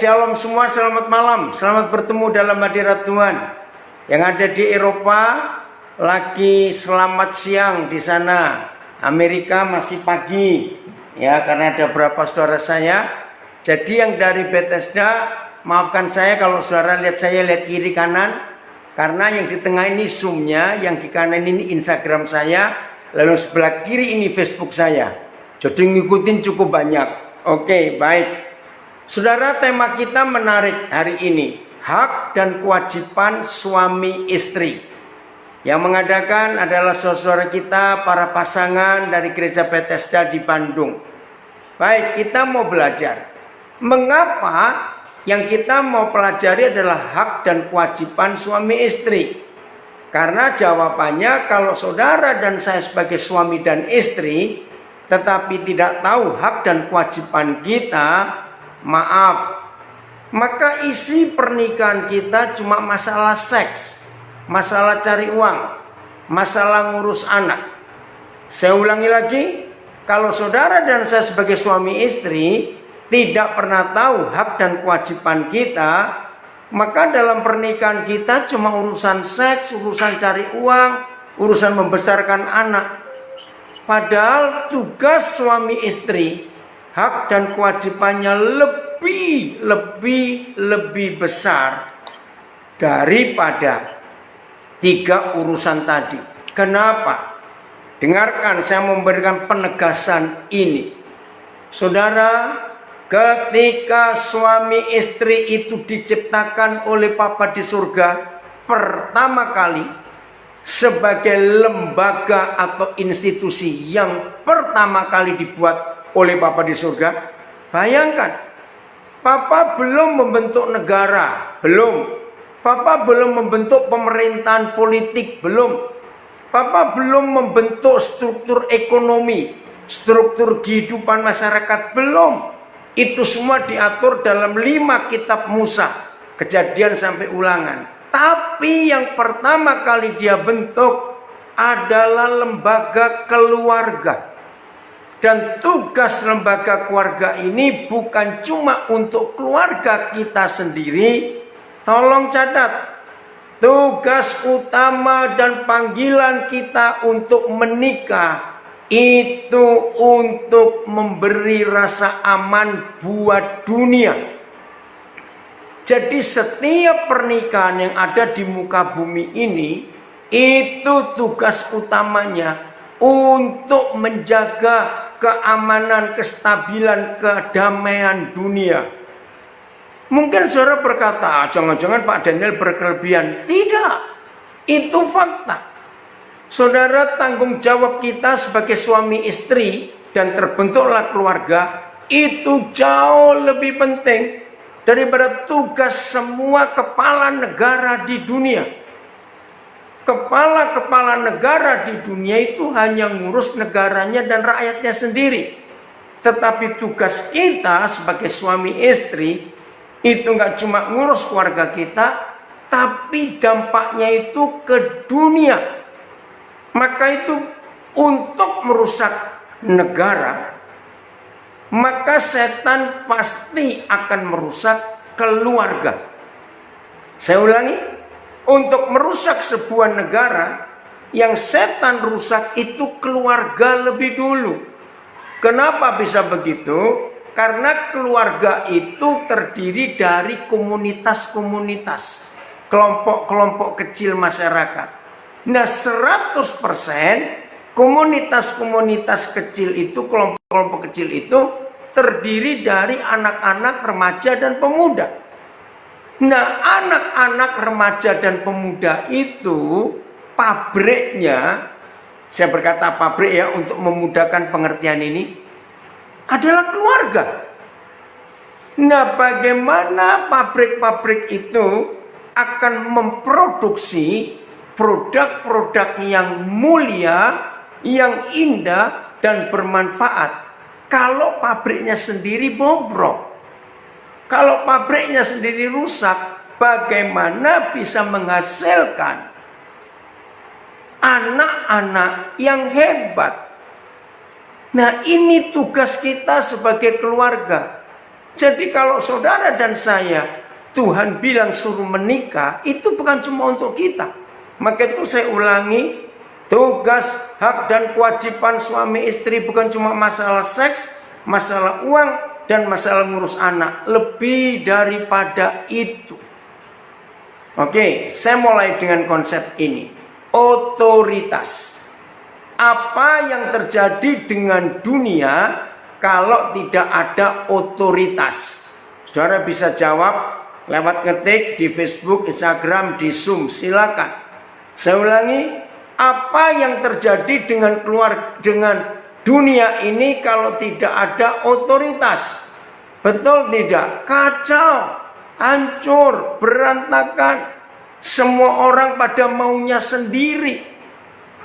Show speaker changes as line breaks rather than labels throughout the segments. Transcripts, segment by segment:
shalom semua, selamat malam. Selamat bertemu dalam hadirat Tuhan. Yang ada di Eropa lagi selamat siang di sana. Amerika masih pagi. Ya, karena ada beberapa saudara saya. Jadi yang dari Bethesda, maafkan saya kalau saudara lihat saya lihat kiri kanan. Karena yang di tengah ini Zoom-nya, yang di kanan ini Instagram saya, lalu sebelah kiri ini Facebook saya. Jadi ngikutin cukup banyak. Oke, baik. Saudara, tema kita menarik hari ini, hak dan kewajiban suami istri. Yang mengadakan adalah saudara kita, para pasangan dari Gereja Bethesda di Bandung. Baik, kita mau belajar. Mengapa yang kita mau pelajari adalah hak dan kewajiban suami istri? Karena jawabannya kalau saudara dan saya sebagai suami dan istri, tetapi tidak tahu hak dan kewajiban kita, maaf, maka isi pernikahan kita cuma masalah seks, masalah cari uang, masalah ngurus anak. Saya ulangi lagi, kalau saudara dan saya sebagai suami istri tidak pernah tahu hak dan kewajiban kita, maka dalam pernikahan kita cuma urusan seks, urusan cari uang, urusan membesarkan anak. Padahal tugas suami istri, hak dan kewajibannya lebih besar daripada tiga urusan tadi. Kenapa? Dengarkan, saya memberikan penegasan ini. Saudara, ketika suami istri itu diciptakan oleh Bapa di surga pertama kali sebagai lembaga atau institusi yang pertama kali dibuat oleh Bapa di surga, bayangkan, Papa belum membentuk negara, belum. Papa belum membentuk pemerintahan politik, belum. Papa belum membentuk struktur ekonomi, struktur kehidupan masyarakat, belum. Itu semua diatur dalam 5 kitab Musa, Kejadian sampai Ulangan. Tapi yang pertama kali dia bentuk adalah lembaga keluarga. Dan tugas lembaga keluarga ini bukan cuma untuk keluarga kita sendiri. Tolong catat, tugas utama dan panggilan kita untuk menikah itu untuk memberi rasa aman buat dunia. Jadi setiap pernikahan yang ada di muka bumi ini, itu tugas utamanya untuk menjaga keamanan, kestabilan, kedamaian dunia. Mungkin saudara berkata, jangan-jangan Pak Daniel berkelebihan. Tidak, itu fakta. Saudara, tanggung jawab kita sebagai suami istri dan terbentuklah keluarga itu jauh lebih penting daripada tugas semua kepala negara di dunia. Kepala-kepala negara di dunia itu hanya ngurus negaranya dan rakyatnya sendiri. Tetapi tugas kita sebagai suami istri itu nggak cuma ngurus keluarga kita, tapi dampaknya itu ke dunia. Maka itu untuk merusak negara, maka setan pasti akan merusak keluarga. Saya ulangi, untuk merusak sebuah negara, yang setan rusak itu keluarga lebih dulu. Kenapa bisa begitu? Karena keluarga itu terdiri dari komunitas-komunitas, kelompok-kelompok kecil masyarakat. Nah, 100% komunitas-komunitas kecil itu, kelompok-kelompok kecil itu terdiri dari anak-anak, remaja, dan pemuda. Nah, anak-anak, remaja, dan pemuda itu pabriknya, saya berkata pabrik ya untuk memudahkan pengertian ini, adalah keluarga. Nah, bagaimana pabrik-pabrik itu akan memproduksi produk-produk yang mulia, yang indah, dan bermanfaat kalau pabriknya sendiri bobrok? Kalau pabriknya sendiri rusak, bagaimana bisa menghasilkan anak-anak yang hebat? Nah, ini tugas kita sebagai keluarga. Jadi kalau saudara dan saya, Tuhan bilang suruh menikah, itu bukan cuma untuk kita. Maka itu saya ulangi, tugas, hak dan kewajiban suami istri bukan cuma masalah seks, masalah uang, dan masalah ngurus anak. Lebih daripada itu. Oke, saya mulai dengan konsep ini. Otoritas. Apa yang terjadi dengan dunia kalau tidak ada otoritas? Saudara bisa jawab lewat ngetik di Facebook, Instagram, di Zoom, silakan. Saya ulangi, apa yang terjadi dengan dunia ini kalau tidak ada otoritas? Betul tidak? Kacau, hancur, berantakan. Semua orang pada maunya sendiri.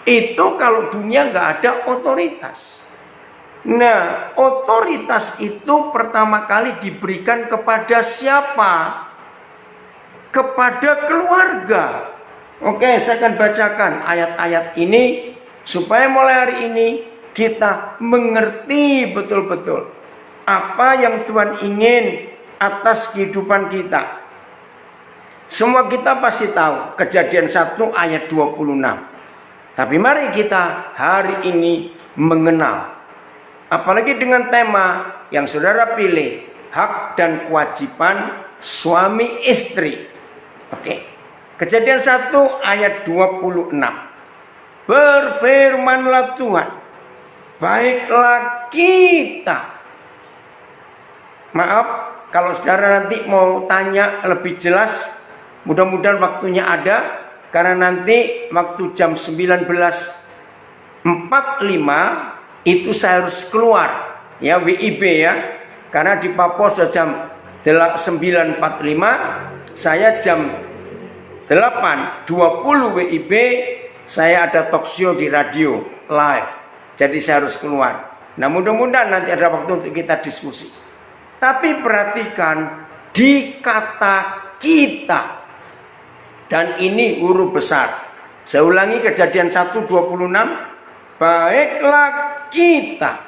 Itu kalau dunia nggak ada otoritas. Nah, otoritas itu pertama kali diberikan kepada siapa? Kepada keluarga. Oke, saya akan bacakan ayat-ayat ini supaya mulai hari ini kita mengerti betul-betul apa yang Tuhan ingin atas kehidupan kita. Semua kita pasti tahu Kejadian 1 ayat 26. Tapi mari kita hari ini mengenal, apalagi dengan tema yang saudara pilih, hak dan kewajiban suami istri. Oke. Kejadian 1 ayat 26. Berfirmanlah Tuhan, baiklah kita. Maaf, kalau saudara nanti mau tanya lebih jelas, mudah-mudahan waktunya ada. Karena nanti waktu jam 19.45 itu saya harus keluar. Ya, WIB ya. Karena di Papua sudah jam 9.45, saya jam 8.20 WIB, saya ada talk show di radio live. Jadi saya harus keluar. Nah, mudah-mudahan nanti ada waktu untuk kita diskusi. Tapi perhatikan di kata kita. Dan ini huruf besar. Saya ulangi Kejadian 1:26. Baiklah kita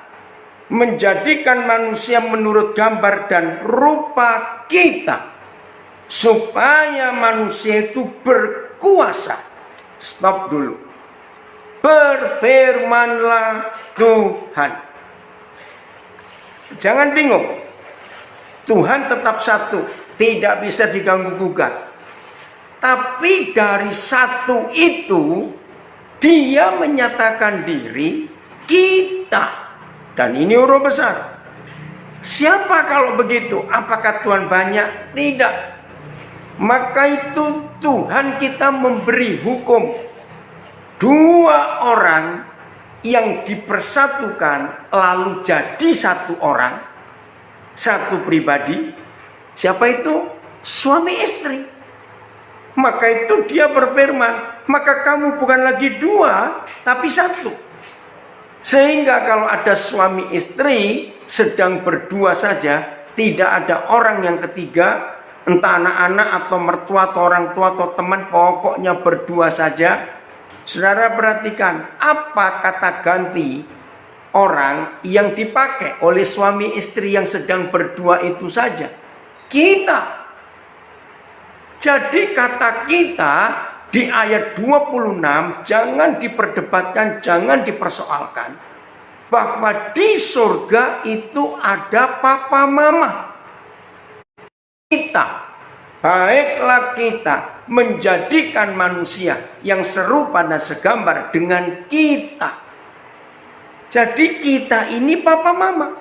menjadikan manusia menurut gambar dan rupa kita, supaya manusia itu berkuasa. Stop dulu. Berfirmanlah Tuhan. Jangan bingung. Tuhan tetap satu, tidak bisa diganggu gugat. Tapi dari satu itu, dia menyatakan diri kita. Dan ini huruf besar. Siapa kalau begitu? Apakah Tuhan banyak? Tidak. Maka itu Tuhan kita memberi hukum. Dua orang yang dipersatukan lalu jadi satu orang, satu pribadi. Siapa itu? Suami istri. Maka itu dia berfirman, maka kamu bukan lagi dua, tapi satu. Sehingga kalau ada suami istri sedang berdua saja, tidak ada orang yang ketiga, entah anak-anak atau mertua atau orang tua atau teman, pokoknya berdua saja. Saudara perhatikan, apa kata ganti orang yang dipakai oleh suami istri yang sedang berdua itu saja? Kita. Jadi kata kita di ayat 26 jangan diperdebatkan, jangan dipersoalkan. Bahwa di surga itu ada papa mama. Kita, baiklah kita menjadikan manusia yang serupa dan segambar dengan kita. Jadi kita ini papa mama.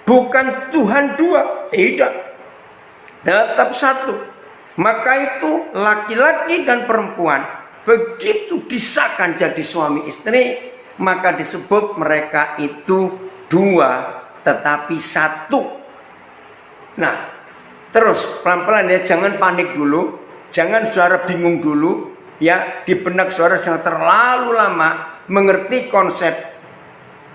Bukan Tuhan dua, tidak. Tetap satu. Maka itu laki-laki dan perempuan begitu disahkan jadi suami istri, maka disebut mereka itu dua tetapi satu. Nah, terus pelan-pelan ya, jangan panik dulu, jangan saudara bingung dulu ya. Di benak saudara yang terlalu lama mengerti konsep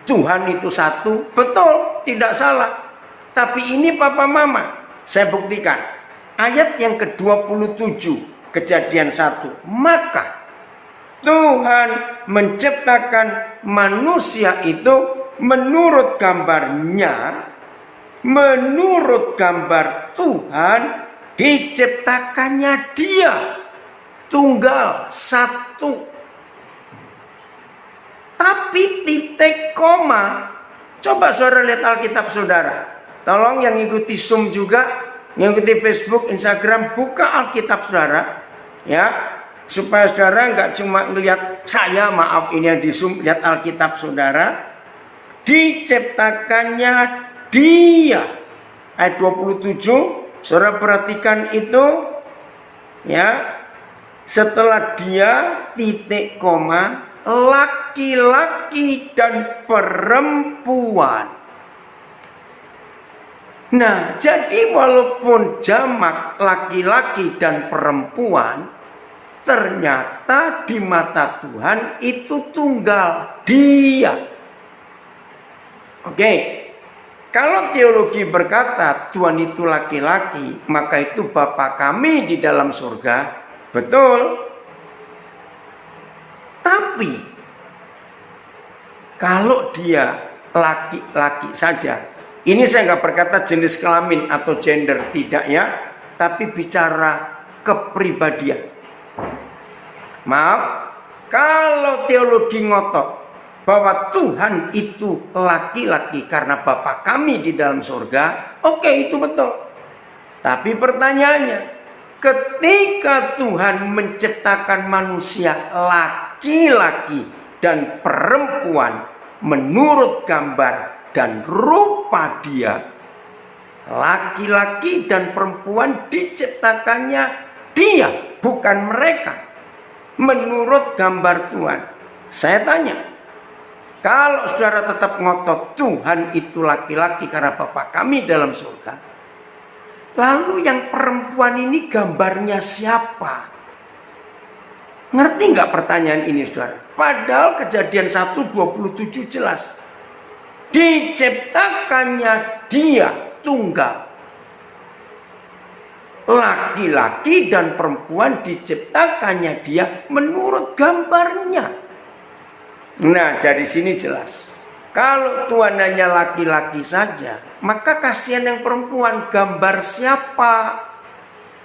Tuhan itu satu, betul, tidak salah. Tapi ini papa mama, saya buktikan. Ayat yang ke-27 Kejadian 1. Maka Tuhan menciptakan manusia itu menurut gambarnya, menurut gambar Tuhan, diciptakannya Dia tunggal satu. Tapi titik koma, coba saudara lihat Alkitab saudara. Tolong yang ngikuti Zoom juga, ngikuti Facebook, Instagram, buka Alkitab saudara, ya, supaya saudara nggak cuma ngelihat saya, maaf ini yang di Zoom, lihat Alkitab saudara. Diciptakannya Dia, ayat 27, saudara perhatikan itu, ya. Setelah Dia titik koma, laki-laki dan perempuan. Nah, jadi walaupun jamak laki-laki dan perempuan, ternyata di mata Tuhan itu tunggal, Dia. Oke, kalau teologi berkata Tuhan itu laki-laki, maka itu Bapa kami di dalam surga, betul. Tapi kalau Dia laki-laki saja, ini saya nggak berkata jenis kelamin atau gender, tidak ya, tapi bicara kepribadian. Maaf, kalau teologi ngotot bahwa Tuhan itu laki-laki karena Bapa kami di dalam surga, oke, itu betul. Tapi pertanyaannya, ketika Tuhan menciptakan manusia laki-laki dan perempuan menurut gambar dan rupa Dia, laki-laki dan perempuan diciptakannya Dia, bukan mereka, menurut gambar Tuhan. Saya tanya, kalau saudara tetap ngotot Tuhan itu laki-laki karena Bapa kami dalam surga, lalu yang perempuan ini gambarnya siapa? Ngerti nggak pertanyaan ini saudara? Padahal Kejadian 1:27 jelas. Diciptakannya Dia tunggal. Laki-laki dan perempuan diciptakannya Dia menurut gambarnya. Nah, dari sini jelas. Kalau Tuhan hanya laki-laki saja, maka kasihan yang perempuan, gambar siapa?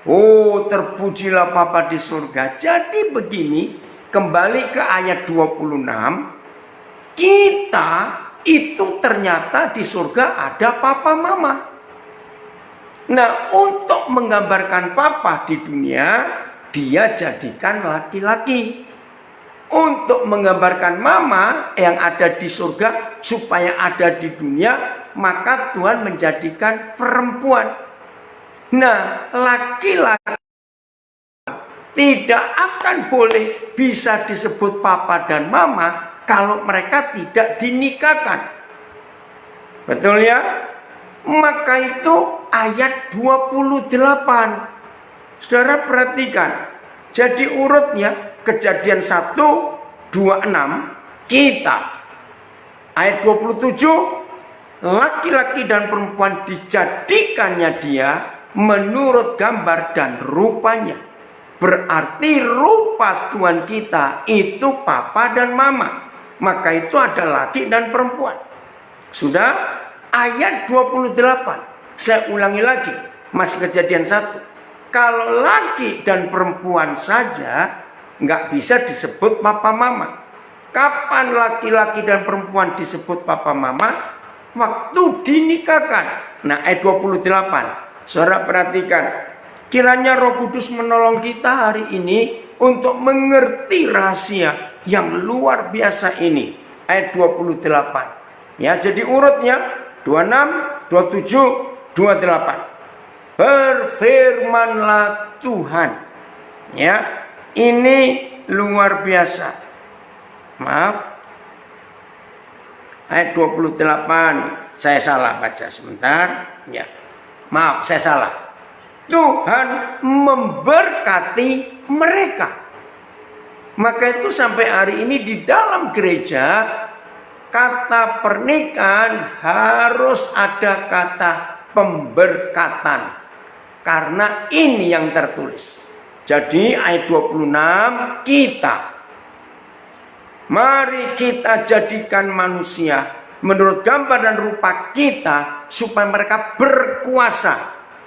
Oh, terpujilah Bapa di surga. Jadi begini, kembali ke ayat 26, kita itu ternyata di surga ada papa mama. Nah, untuk menggambarkan papa di dunia, Dia jadikan laki-laki. Untuk menggambarkan mama yang ada di surga supaya ada di dunia, maka Tuhan menjadikan perempuan. Nah, laki-laki tidak akan boleh bisa disebut papa dan mama kalau mereka tidak dinikahkan. Betul ya? Maka itu ayat 28. Saudara perhatikan. Jadi urutnya Kejadian 1:26 kita. Ayat 27, laki-laki dan perempuan dijadikannya Dia menurut gambar dan rupanya. Berarti rupa Tuhan kita itu papa dan mama. Maka itu ada laki dan perempuan. Sudah, ayat 28. Saya ulangi lagi, masih Kejadian 1. Kalau laki dan perempuan saja nggak bisa disebut papa mama. Kapan laki-laki dan perempuan disebut papa mama? Waktu dinikahkan. Nah, ayat 28. Saudara perhatikan, kiranya Roh Kudus menolong kita hari ini untuk mengerti rahasia yang luar biasa ini. Ayat 28. Ya, jadi urutnya 26, 27, 28. Berfirmanlah Tuhan. Ya, ini luar biasa. Maaf. Ayat 28. Saya salah baca sebentar. Ya. Maaf, saya salah. Tuhan memberkati mereka. Maka itu sampai hari ini di dalam gereja, kata pernikahan harus ada kata pemberkatan. Karena ini yang tertulis. Jadi ayat 26, kita. Mari kita jadikan manusia menurut gambar dan rupa kita supaya mereka berkuasa.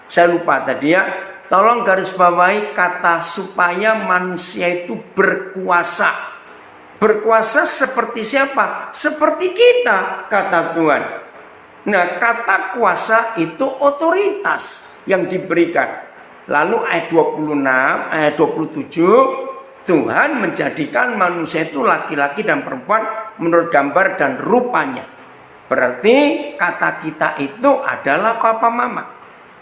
Saya lupa tadi ya, tolong garis bawahi kata supaya manusia itu berkuasa. Berkuasa seperti siapa? Seperti kita, kata Tuhan. Nah, kata kuasa itu otoritas yang diberikan. Lalu ayat 26, ayat 27, Tuhan menjadikan manusia itu laki-laki dan perempuan menurut gambar dan rupanya. Berarti kata kita itu adalah papa mama.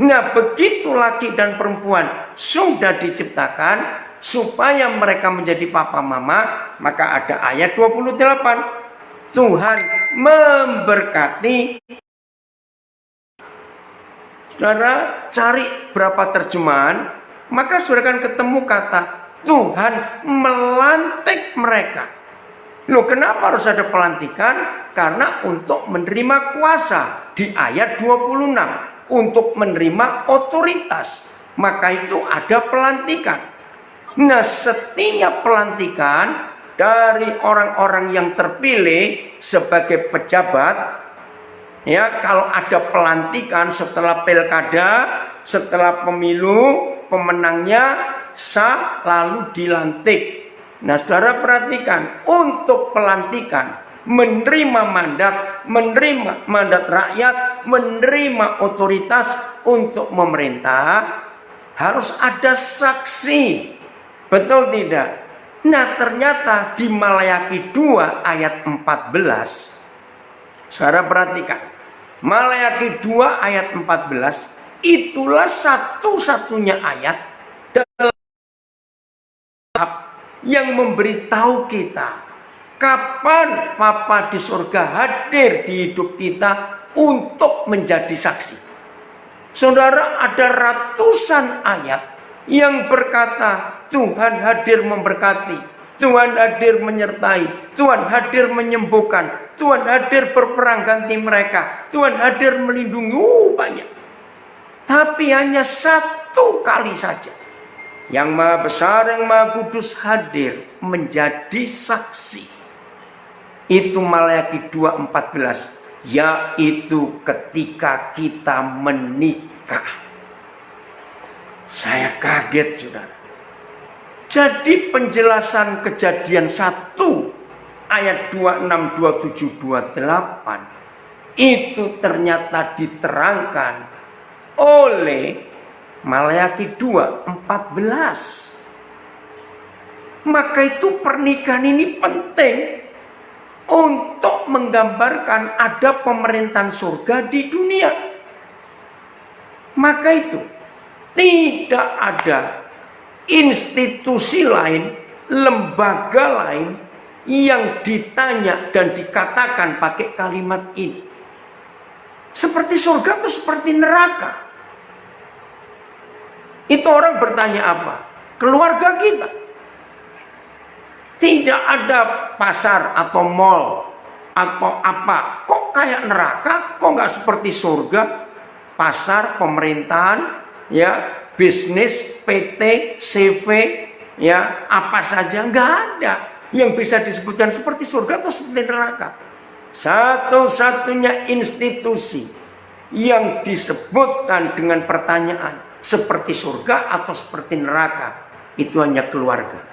Nah, begitu laki dan perempuan sudah diciptakan supaya mereka menjadi papa mama, maka ada ayat 28. Tuhan memberkati. Saudara cari berapa terjemahan, maka saudara akan ketemu kata Tuhan melantik mereka. Loh, kenapa harus ada pelantikan? Karena untuk menerima kuasa di ayat 26, untuk menerima otoritas, maka itu ada pelantikan. Nah, setiap pelantikan dari orang-orang yang terpilih sebagai pejabat, ya, kalau ada pelantikan setelah pilkada, setelah pemilu, pemenangnya sah lalu dilantik. Nah, saudara perhatikan, untuk pelantikan, menerima mandat rakyat, menerima otoritas untuk memerintah, harus ada saksi. Betul tidak? Nah, ternyata di Maleakhi 2 ayat 14, saudara perhatikan, Maleakhi 2 ayat 14, itulah satu-satunya ayat yang memberitahu kita kapan Papa di surga hadir di hidup kita untuk menjadi saksi. Saudara, ada ratusan ayat yang berkata Tuhan hadir memberkati, Tuhan hadir menyertai, Tuhan hadir menyembuhkan, Tuhan hadir berperang ganti mereka, Tuhan hadir melindungi. Banyak. Tapi hanya satu kali saja yang Maha Besar, yang Maha Kudus hadir menjadi saksi. Itu Maleakhi 2:14, yaitu ketika kita menikah. Saya kaget, saudara. Jadi penjelasan Kejadian 1 ayat 26, 27, 28 itu ternyata diterangkan oleh Maleakhi 2:14. Maka itu pernikahan ini penting untuk menggambarkan ada pemerintahan surga di dunia. Maka itu tidak ada institusi lain, lembaga lain yang ditanya dan dikatakan pakai kalimat ini. Seperti surga atau seperti neraka? Itu orang bertanya apa? Keluarga kita. Tidak ada pasar atau mall atau apa. Kok kayak neraka? Kok nggak seperti surga? Pasar, pemerintahan, ya, bisnis, PT, CV, ya, apa saja, nggak ada yang bisa disebutkan seperti surga atau seperti neraka. Satu-satunya institusi yang disebutkan dengan pertanyaan seperti surga atau seperti neraka, itu hanya keluarga.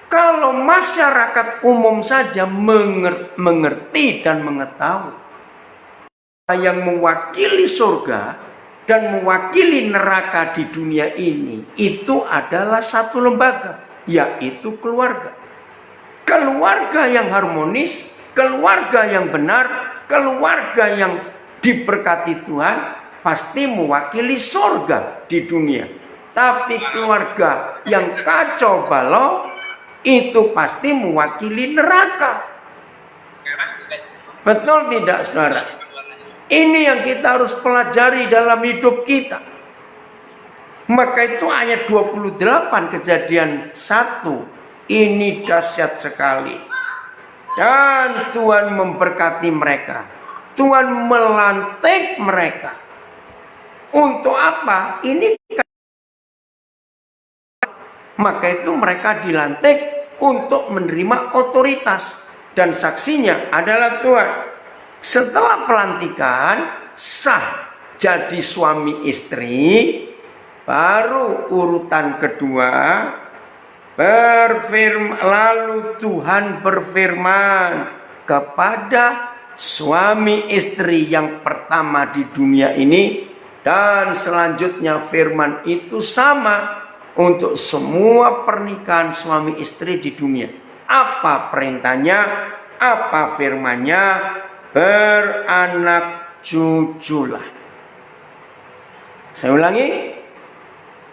Kalau masyarakat umum saja mengerti dan mengetahui yang mewakili surga dan mewakili neraka di dunia ini, itu adalah satu lembaga, yaitu keluarga. Keluarga yang harmonis, keluarga yang benar, keluarga yang diberkati Tuhan, pasti mewakili surga di dunia. Tapi keluarga yang kacau balau, itu pasti mewakili neraka. Betul tidak, saudara? Ini yang kita harus pelajari dalam hidup kita. Maka itu ayat 28 Kejadian 1, ini dahsyat sekali. Dan Tuhan memberkati mereka, Tuhan melantik mereka. Untuk apa? Ini maka itu mereka dilantik untuk menerima otoritas dan saksinya adalah Tuhan. Setelah pelantikan sah jadi suami istri, baru urutan kedua lalu Tuhan berfirman kepada suami istri yang pertama di dunia ini, dan selanjutnya firman itu sama untuk semua pernikahan suami istri di dunia. Apa perintahnya? Apa firmannya? Beranak cuculah. Saya ulangi,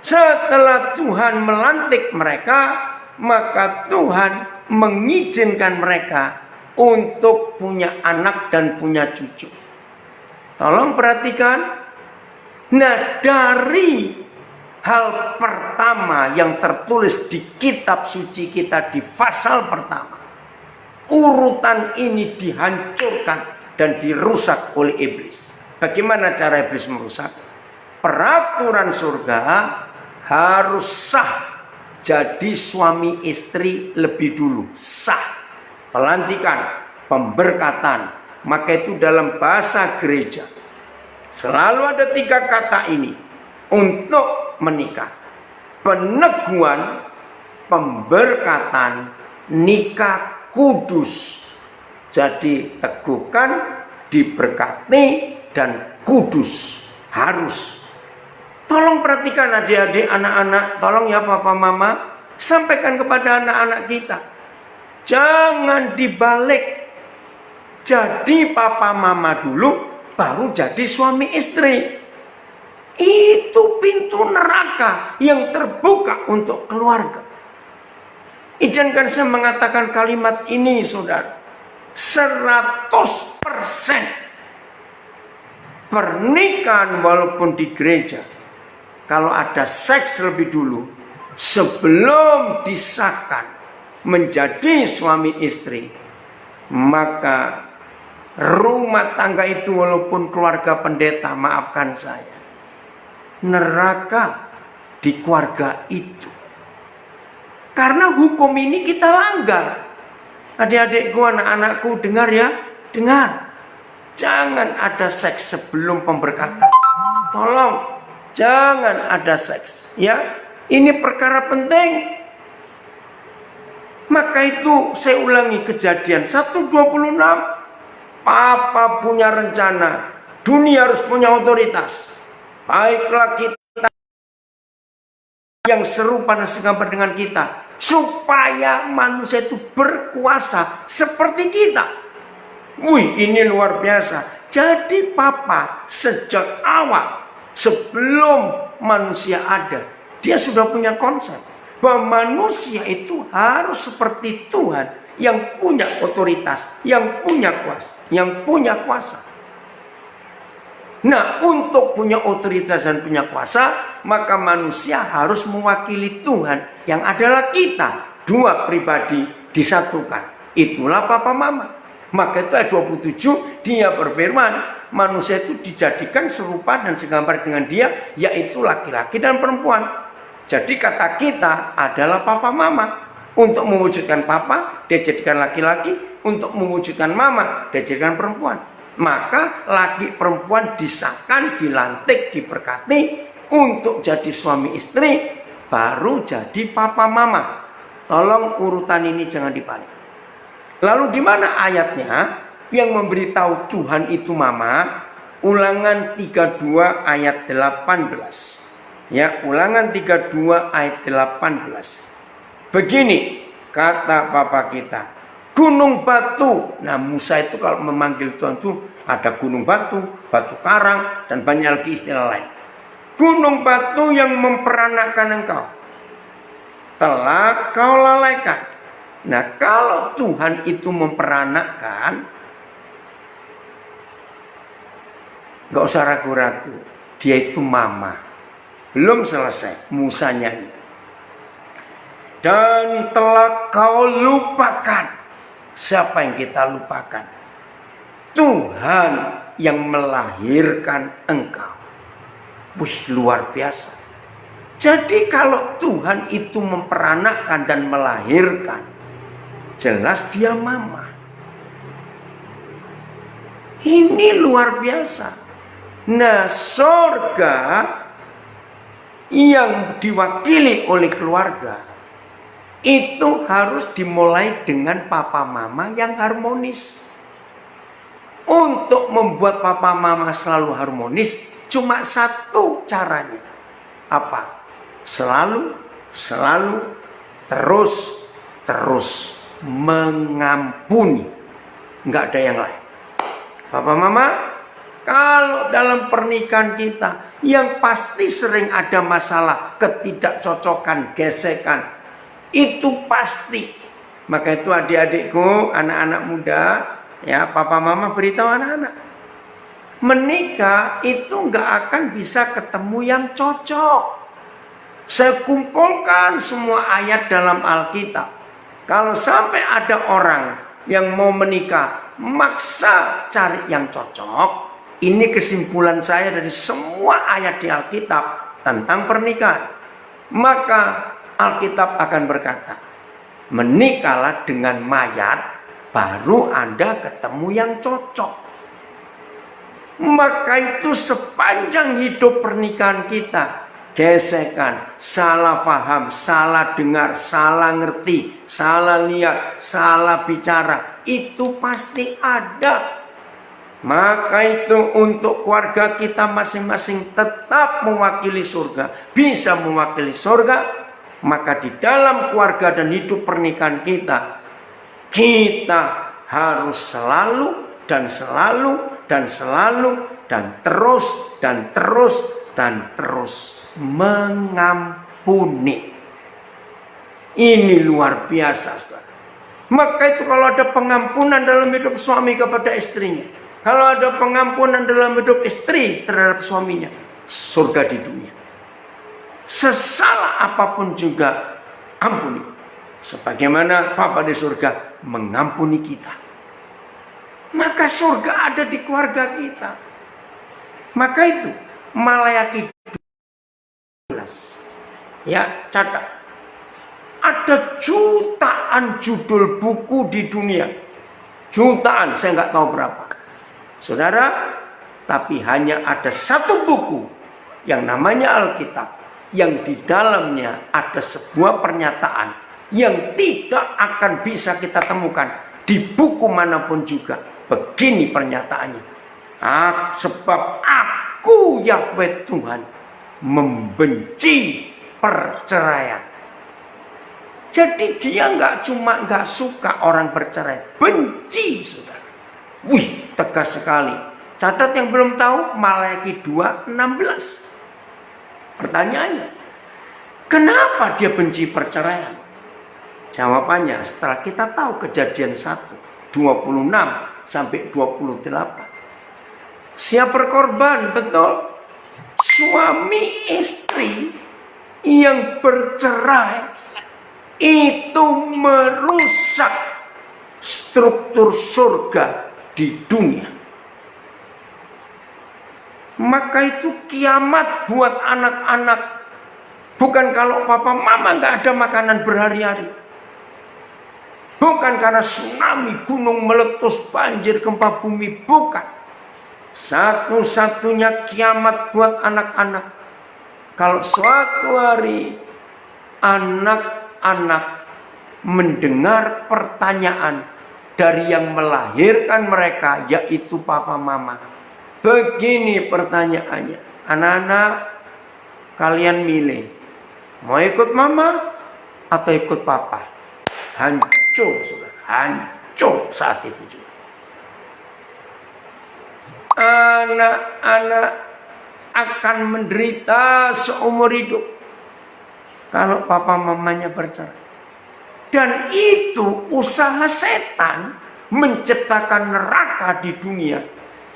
setelah Tuhan melantik mereka, maka Tuhan mengizinkan mereka untuk punya anak dan punya cucu. Tolong perhatikan. Nah, dari hal pertama yang tertulis di kitab suci kita di pasal pertama, urutan ini dihancurkan dan dirusak oleh iblis. Bagaimana cara iblis merusak? Peraturan surga harus sah jadi suami istri lebih dulu, sah. Pelantikan, pemberkatan, maka itu dalam bahasa gereja selalu ada 3 kata ini untuk menikah: peneguhan, pemberkatan, nikah kudus. Jadi teguhkan, diberkati, dan kudus harus. Tolong perhatikan adik-adik, anak-anak, tolong ya papa mama, sampaikan kepada anak-anak kita. Jangan dibalik. Jadi papa mama dulu, baru jadi suami istri. Itu pintu neraka yang terbuka untuk keluarga. Izinkan saya mengatakan kalimat ini, saudara. 100% pernikahan walaupun di gereja, kalau ada seks lebih dulu, sebelum disahkan menjadi suami istri, maka rumah tangga itu walaupun keluarga pendeta, maafkan saya, neraka di keluarga itu. Karena hukum ini kita langgar. Adik-adikku, anak-anakku, dengar ya, dengar. Jangan ada seks sebelum pemberkatan. Tolong, jangan ada seks. Ya, ini perkara penting. Maka itu saya ulangi Kejadian 1:26. Papa punya rencana, dunia harus punya otoritas. Baiklah kita yang serupa dan segambar dengan kita, supaya manusia itu berkuasa seperti kita. Wih, ini luar biasa. Jadi papa sejak awal, sebelum manusia ada, dia sudah punya konsep bahwa manusia itu harus seperti Tuhan yang punya otoritas, yang punya kuasa, Nah, untuk punya otoritas dan punya kuasa, maka manusia harus mewakili Tuhan yang adalah kita. 2 pribadi disatukan. Itulah papa mama. Maka itu ayat 27, dia berfirman, manusia itu dijadikan serupa dan segambar dengan dia, yaitu laki-laki dan perempuan. Jadi kata kita adalah papa mama. Untuk mewujudkan papa, dia jadikan laki-laki. Untuk mewujudkan mama, dia jadikan perempuan. Maka laki perempuan disahkan, dilantik, diberkati untuk jadi suami istri, baru jadi papa mama. Tolong urutan ini jangan dibalik. Lalu di mana ayatnya yang memberitahu Tuhan itu mama? Ulangan 32 ayat 18. Ya, Ulangan 32 ayat 18. Begini kata papa kita, gunung batu. Nah, Musa itu kalau memanggil Tuhan itu ada gunung batu, batu karang, dan banyak lagi istilah lain. Gunung batu yang memperanakkan engkau, telah kau lalaikan. Nah, kalau Tuhan itu memperanakkan, gak usah ragu-ragu, dia itu mama. Belum selesai, Musa nyanyi. Dan telah kau lupakan. Siapa yang kita lupakan? Tuhan yang melahirkan engkau. Wih, luar biasa. Jadi kalau Tuhan itu memperanakkan dan melahirkan, jelas dia mama. Ini luar biasa. Nah, surga yang diwakili oleh keluarga itu harus dimulai dengan papa mama yang harmonis. Untuk membuat papa mama selalu harmonis cuma satu caranya. Apa? Selalu terus mengampuni. Nggak ada yang lain. Papa mama, kalau dalam pernikahan kita yang pasti sering ada masalah, ketidakcocokan, gesekan, itu pasti. Maka itu adik-adikku, anak-anak muda, ya papa mama beritahu anak-anak, menikah itu nggak akan bisa ketemu yang cocok. Saya kumpulkan semua ayat dalam Alkitab. Kalau sampai ada orang yang mau menikah maksa cari yang cocok, ini kesimpulan saya dari semua ayat di Alkitab tentang pernikahan. Maka Alkitab akan berkata, menikahlah dengan mayat, baru Anda ketemu yang cocok. Maka itu sepanjang hidup pernikahan kita, gesekan, salah paham, salah dengar, salah ngerti, salah lihat, salah bicara, itu pasti ada. Maka itu untuk keluarga kita masing-masing tetap mewakili surga, bisa mewakili surga. Maka di dalam keluarga dan hidup pernikahan kita, kita harus selalu dan terus mengampuni. Ini luar biasa, saudara. Maka itu kalau ada pengampunan dalam hidup suami kepada istrinya, kalau ada pengampunan dalam hidup istri terhadap suaminya, surga di dunia. Sesalah apapun juga ampuni, sebagaimana Bapa di surga mengampuni kita. Maka surga ada di keluarga kita. Maka itu Malayaki 12. Ya, catat. Ada jutaan judul buku di dunia. Jutaan, saya nggak tahu berapa. Saudara, tapi hanya ada satu buku yang namanya Alkitab, yang di dalamnya ada sebuah pernyataan yang tidak akan bisa kita temukan di buku manapun juga. Begini pernyataannya, sebab aku Yahweh Tuhan membenci perceraian. Jadi dia nggak cuma nggak suka orang bercerai, benci, saudara. Wih, tegas sekali. Catat yang belum tahu, Malayaki 2:16. Pertanyaannya, kenapa dia benci perceraian? Jawabannya setelah kita tahu Kejadian 1:26 sampai 28. Siap berkorban, betul. Suami istri yang bercerai itu merusak struktur surga di dunia. Maka itu kiamat buat anak-anak. Bukan kalau papa mama nggak ada makanan berhari-hari. Bukan karena tsunami, gunung meletus, banjir, gempa bumi. Bukan. Satu-satunya kiamat buat anak-anak, kalau suatu hari anak-anak mendengar pertanyaan dari yang melahirkan mereka, yaitu papa mama. Begini pertanyaannya, anak-anak kalian milih, mau ikut mama atau ikut papa? Hancur, saudara, hancur saat itu juga. Anak-anak akan menderita seumur hidup kalau papa mamanya bercerai. Dan itu usaha setan menciptakan neraka di dunia,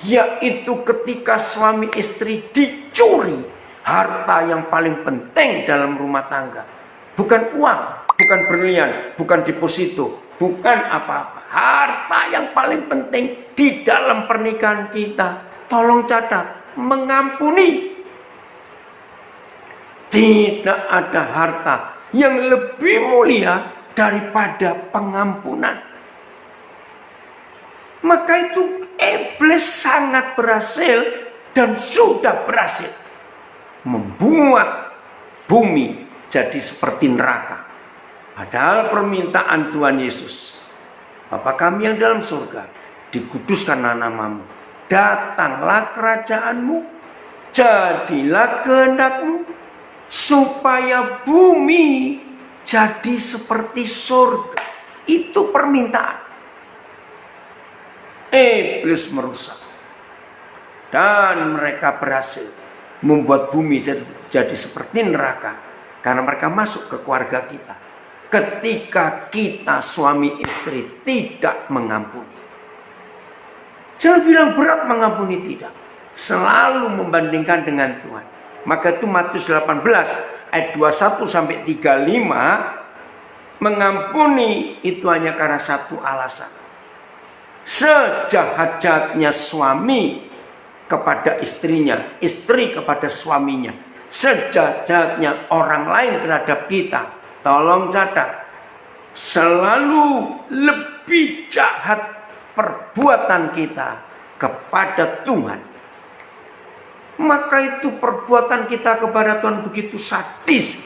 yaitu ketika suami istri dicuri harta yang paling penting dalam rumah tangga. Bukan uang, bukan berlian, bukan deposito, bukan apa-apa. Harta yang paling penting di dalam pernikahan kita, tolong catat, mengampuni. Tidak ada harta yang lebih mulia daripada pengampunan. Maka itu iblis sangat berhasil dan sudah berhasil membuat bumi jadi seperti neraka. Padahal permintaan Tuhan Yesus, Bapa kami yang dalam surga, dikuduskanlah namamu, datanglah kerajaanmu, jadilah kehendakmu, supaya bumi jadi seperti surga. Itu permintaan. Iblis merusak dan mereka berhasil membuat bumi jadi seperti neraka karena mereka masuk ke keluarga kita. Ketika kita suami istri tidak mengampuni, jangan bilang berat mengampuni, tidak, selalu membandingkan dengan Tuhan. Maka itu Matius 18 ayat 21 sampai 35, mengampuni itu hanya karena satu alasan. Sejahat-jahatnya suami kepada istrinya, istri kepada suaminya, sejahat-jahatnya orang lain terhadap kita, tolong catat, selalu lebih jahat perbuatan kita kepada Tuhan. Maka itu perbuatan kita kepada Tuhan begitu sadis.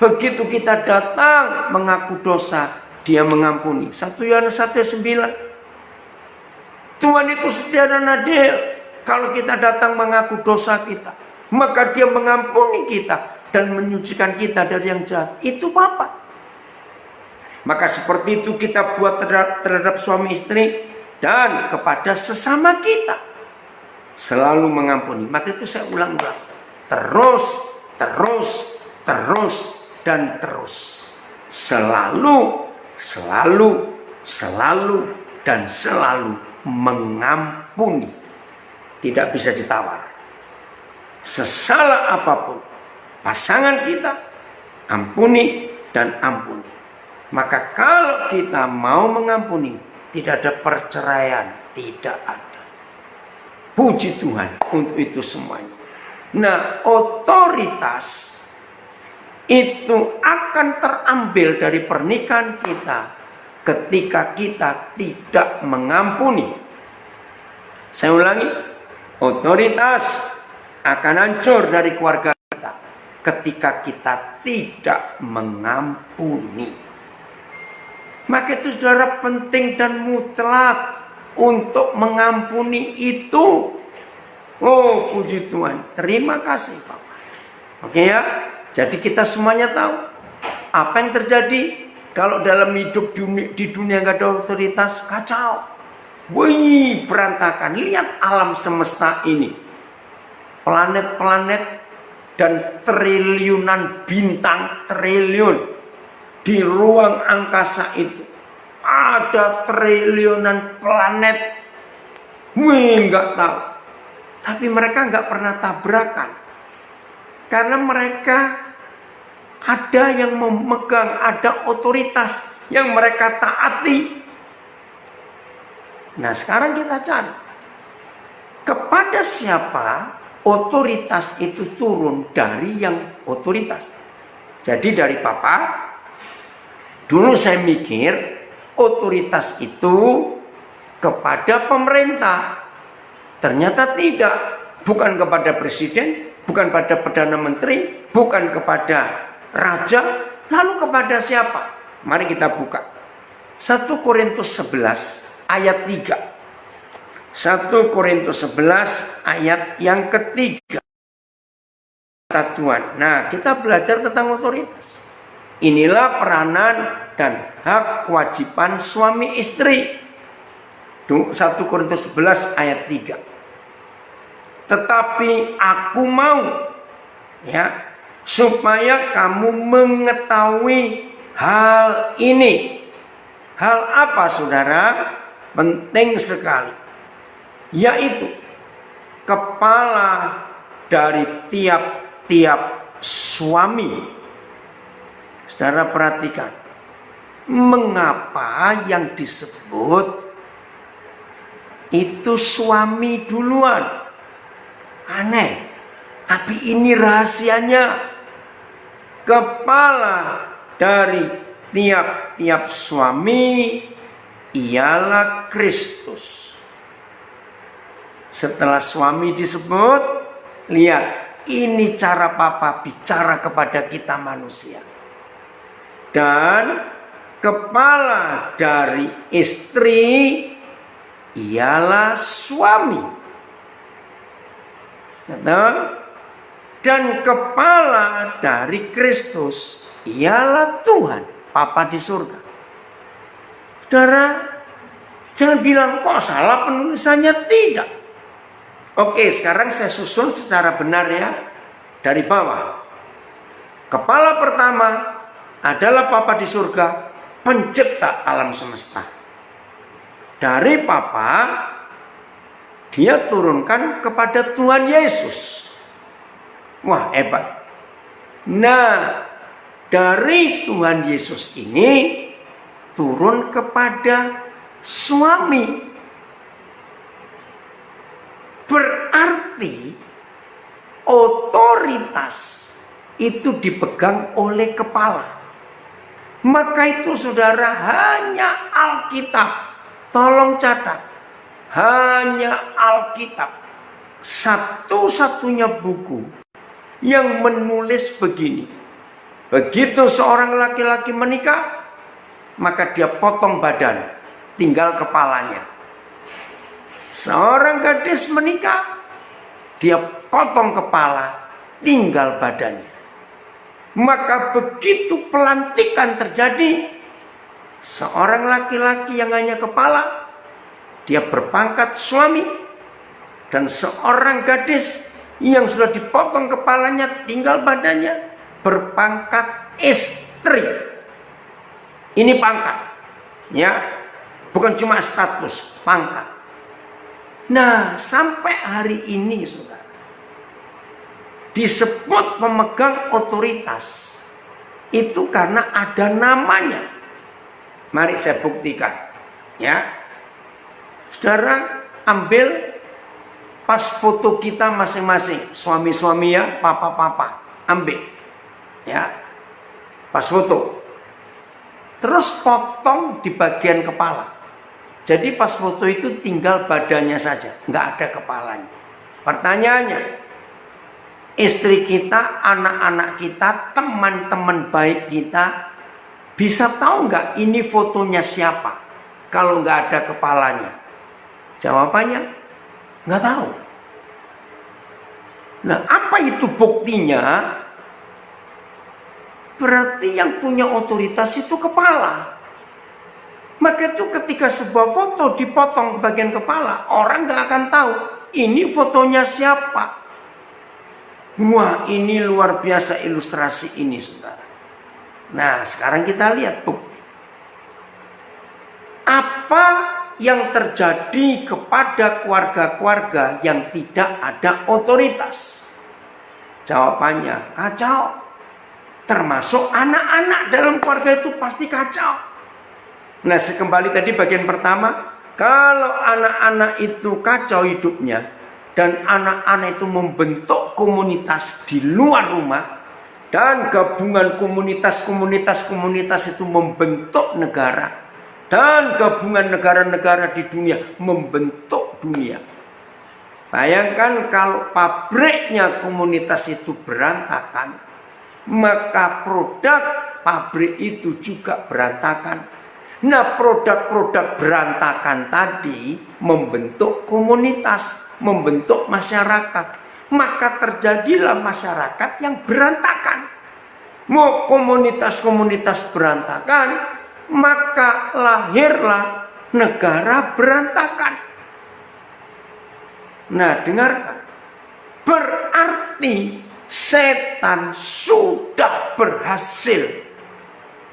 Begitu kita datang mengaku dosa, Dia mengampuni. 1 Yohanes 1:9. Tuhan itu setia dan adil. Kalau kita datang mengaku dosa kita, maka Dia mengampuni kita dan menyucikan kita dari yang jahat. Itu Bapa. Maka seperti itu kita buat terhadap suami istri dan kepada sesama kita. Selalu mengampuni. Maka itu saya ulang-ulang. Terus, terus, terus, dan terus. Selalu, selalu, selalu, dan selalu mengampuni. Tidak bisa ditawar. Sesalah apapun pasangan kita, ampuni dan ampuni. Maka kalau kita mau mengampuni, tidak ada perceraian, tidak ada. Puji Tuhan untuk itu semuanya. Nah, otoritas itu akan terambil dari pernikahan kita ketika kita tidak mengampuni. Saya ulangi, otoritas akan hancur dari keluarga kita ketika kita tidak mengampuni. Maka itu saudara penting dan mutlak untuk mengampuni itu. Oh, puji Tuhan. Terima kasih Bapak. Oke ya. Jadi kita semuanya tahu apa yang terjadi kalau dalam hidup di dunia nggak ada otoritas, kacau. Wih, berantakan. Lihat alam semesta ini. Planet-planet dan triliunan bintang, triliun di ruang angkasa itu. Ada triliunan planet. Wih, nggak tahu. Tapi mereka nggak pernah tabrakan. Karena mereka ada yang memegang, ada otoritas yang mereka taati. Nah, sekarang kita cari. Kepada siapa otoritas itu turun dari yang otoritas? Jadi dari Papa, dulu saya mikir otoritas itu kepada pemerintah. Ternyata tidak. Bukan kepada presiden, bukan pada perdana menteri, bukan kepada raja. Lalu kepada siapa? Mari kita buka 1 Korintus 11 ayat 3. 1 Korintus 11 ayat yang ketiga. Kata Tuhan. Nah, kita belajar tentang otoritas. Inilah peranan dan hak kewajiban suami istri. 1 Korintus 11 ayat 3. Tetapi aku mau, ya, supaya kamu mengetahui hal ini. Hal apa, saudara? Penting sekali. Yaitu kepala dari tiap-tiap suami. Saudara perhatikan. Mengapa yang disebut itu suami duluan? Aneh, tapi ini rahasianya. Kepala dari tiap-tiap suami ialah Kristus. Setelah suami disebut, lihat, ini cara papa bicara kepada kita manusia. Dan kepala dari istri ialah suami. Dan kepala dari Kristus ialah Tuhan, Papa di surga. Saudara, jangan bilang kok salah penulisannya, tidak. Oke, sekarang saya susun secara benar ya, dari bawah. Kepala pertama adalah Papa di surga, pencipta alam semesta. Dari Papa, dia turunkan kepada Tuhan Yesus. Wah, hebat. Nah, dari Tuhan Yesus ini turun kepada suami. Berarti otoritas itu dipegang oleh kepala. Maka itu saudara, hanya Alkitab. Tolong catat. Hanya Alkitab. Satu-satunya buku yang menulis begini. Begitu seorang laki-laki menikah, maka dia potong badan, tinggal kepalanya. Seorang gadis menikah, dia potong kepala, tinggal badannya. Maka begitu pelantikan terjadi, seorang laki-laki yang hanya kepala, dia berpangkat suami. Dan seorang gadis yang sudah dipotong kepalanya, tinggal badannya, berpangkat istri. Ini pangkat, ya, bukan cuma status, pangkat. Nah, sampai hari ini saudara, disebut pemegang otoritas itu karena ada namanya. Mari saya buktikan, ya. Saudara, ambil pas foto kita masing-masing, suami-suami ya, papa-papa, ambil, ya, pas foto. Terus potong di bagian kepala. Jadi pas foto itu tinggal badannya saja, nggak ada kepalanya. Pertanyaannya, istri kita, anak-anak kita, teman-teman baik kita, bisa tahu nggak ini fotonya siapa? Kalau nggak ada kepalanya, jawabannya nggak tahu. Nah, apa itu buktinya? Berarti yang punya otoritas itu kepala. Maka itu ketika sebuah foto dipotong bagian kepala, orang nggak akan tahu ini fotonya siapa. Wah, ini luar biasa ilustrasi ini, saudara. Nah, sekarang kita lihat bukti. Apa yang terjadi kepada keluarga-keluarga yang tidak ada otoritas? Jawabannya kacau. Termasuk anak-anak dalam keluarga itu pasti kacau. Nah, kembali tadi bagian pertama, kalau anak-anak itu kacau hidupnya dan anak-anak itu membentuk komunitas di luar rumah dan gabungan komunitas itu membentuk negara dan gabungan negara-negara di dunia membentuk dunia. Bayangkan kalau pabriknya komunitas itu berantakan, maka produk pabrik itu juga berantakan. Nah, produk-produk berantakan tadi membentuk komunitas, membentuk masyarakat. Maka terjadilah masyarakat yang berantakan. Mau komunitas-komunitas berantakan, maka lahirlah negara berantakan. Nah, dengarkan. Berarti setan sudah berhasil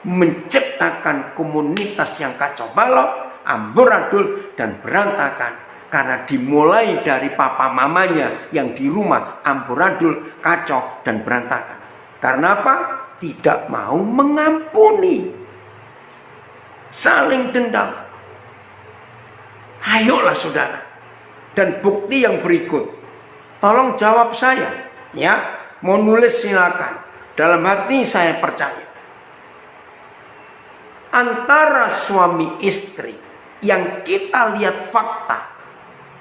menciptakan komunitas yang kacau balau, amburadul, dan berantakan. Karena dimulai dari papa mamanya yang di rumah amburadul, kacau, dan berantakan. Karena apa? Tidak mau mengampuni. Saling dendam. Ayolah saudara. Dan bukti yang berikut. Tolong jawab saya. Ya, mau nulis silakan. Dalam hati saya percaya. Antara suami istri yang kita lihat fakta